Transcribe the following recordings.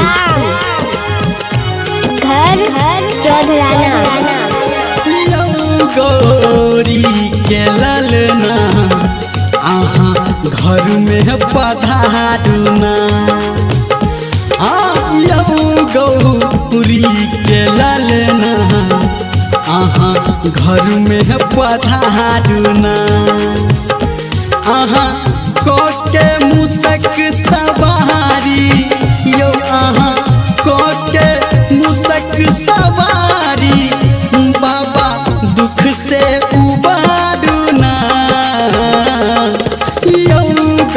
राम घर चौधराना गौरी के ललना आहा घर में पधारुना गौरी के ललना आहा घर में पधारुना आहा को के मुसक सवारी यो आहा को के मुसक सवारी बाबा दुख से उबारुना यो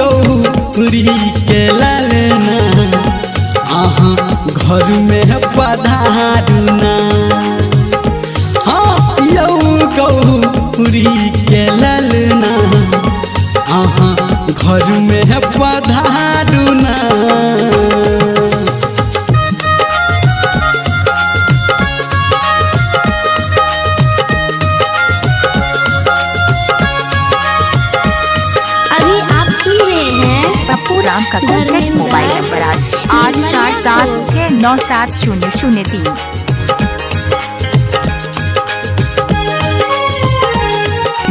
गौरी के ललना आहा घर में पधारुना हाँ यो गौरी के ललना आहा घर में पधारुना पप्पू राम का कॉन्टैक्ट मोबाइल नंबर आज 8476970003।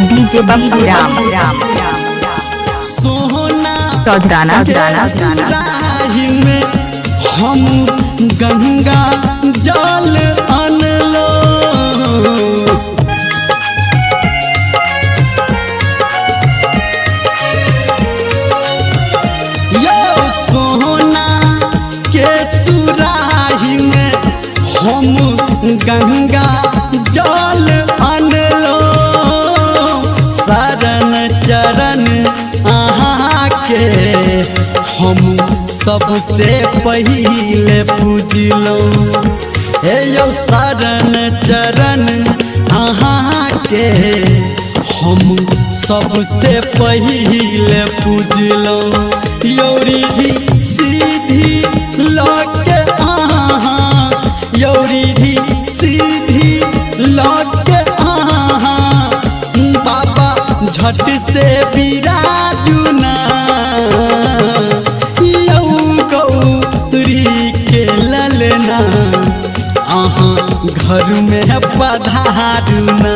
डीजे पप्पू राम सोना चौधराना में हम गंगा जल अनलो हम गंगा जल अनलो शरण चरण आहा के हम सबसे पहिले पूजलो हे यो शरण चरण आहा के हम सबसे पहिले पूजलो यो रिधि सीधी लौके यौरिधि सीधी लौके आहा बाबा झट से विराजुना यौ गौरी के ललना आहा घर में पधारुना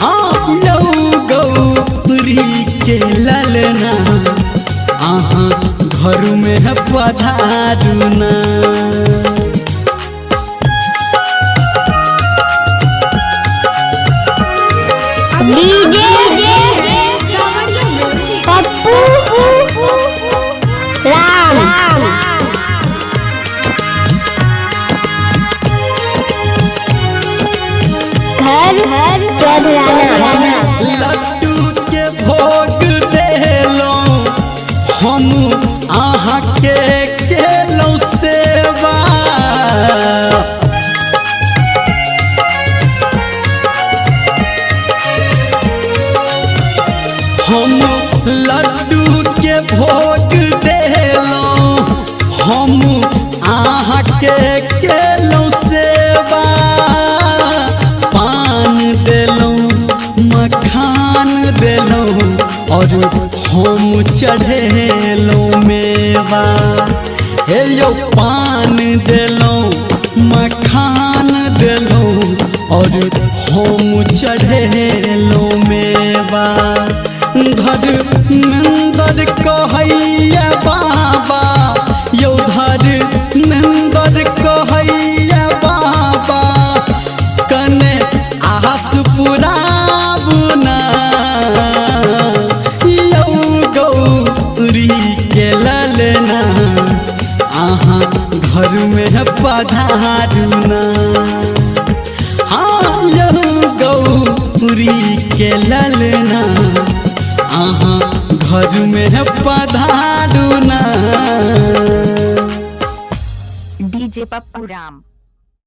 हाँ यौ गौरी के ललना आहा घर में पधारुना पप्पू राम घर चौधराना लड्डू के भोग देलो हम आहा के केलो सेवा हम लड्डू के भोग देलो हम आहा के केलो सेवा पान देलो मखान देलो और हम चढ़ेलो मेवा हे यो पान देलो मखान देलो और हम चढ़ेलो मेवा धर्मेंद्र कहैया बाबा यो धर्मेंद्र कहैया बाबा कने आस पुराबुना यो गौरी के ललना आहा घर में पधारुना हाँ यो गौरी के ललना आहा घर में पधारुना। डीजे पप्पू राम।